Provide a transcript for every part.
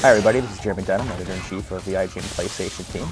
Hi everybody, this is Jeremy Dunham, Editor-in-Chief of the IGN PlayStation team.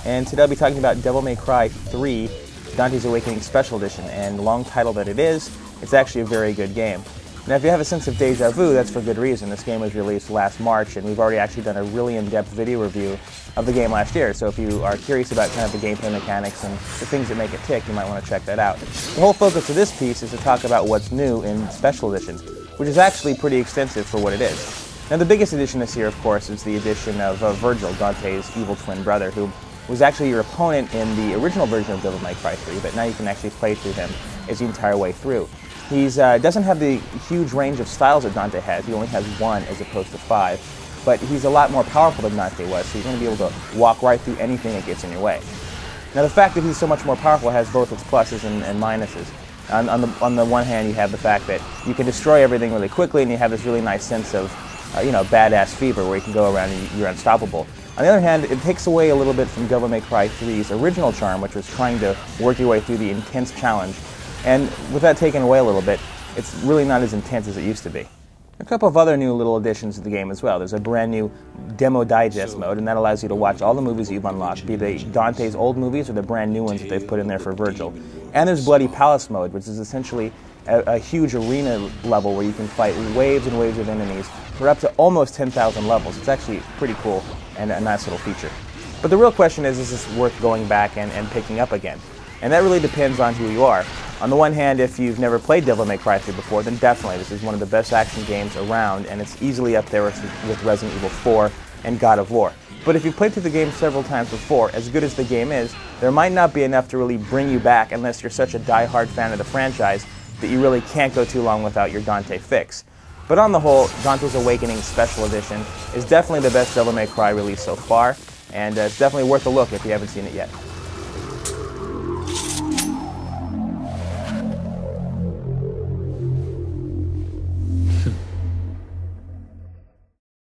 And today I'll be talking about Devil May Cry 3, Dante's Awakening Special Edition. And long title that it is, it's actually a very good game. Now if you have a sense of deja vu, that's for good reason. This game was released last March, and we've already actually done a really in-depth video review of the game last year. So if you are curious about kind of the gameplay mechanics and the things that make it tick, you might want to check that out. The whole focus of this piece is to talk about what's new in Special Editions, which is actually pretty extensive for what it is. Now the biggest addition this year, of course, is the addition of Vergil, Dante's evil twin brother, who was actually your opponent in the original version of Devil May Cry 3, but now you can actually play through him as the entire way through. He doesn't have the huge range of styles that Dante has. He only has one as opposed to 5, but he's a lot more powerful than Dante was, so he's going to be able to walk right through anything that gets in your way. Now the fact that he's so much more powerful has both its pluses and minuses. On the one hand, you have the fact that you can destroy everything really quickly, and you have this really nice sense of badass fever where you can go around and you're unstoppable. On the other hand, it takes away a little bit from Devil May Cry 3's original charm, which was trying to work your way through the intense challenge. And with that taken away a little bit, it's really not as intense as it used to be. A couple of other new little additions to the game as well. There's a brand new demo digest mode, and that allows you to watch all the movies you've unlocked, be they Dante's old movies or the brand new ones that they've put in there for Vergil. And there's Bloody Palace mode, which is essentially a huge arena level where you can fight waves and waves of enemies for up to almost 10,000 levels. It's actually pretty cool and a nice little feature. But the real question is this worth going back and picking up again? And that really depends on who you are. On the one hand, if you've never played Devil May Cry 3 before, then definitely this is one of the best action games around, and it's easily up there with Resident Evil 4 and God of War. But if you've played through the game several times before, as good as the game is, there might not be enough to really bring you back unless you're such a die-hard fan of the franchise that you really can't go too long without your Dante fix. But on the whole, Dante's Awakening Special Edition is definitely the best Devil May Cry release so far, and it's definitely worth a look if you haven't seen it yet.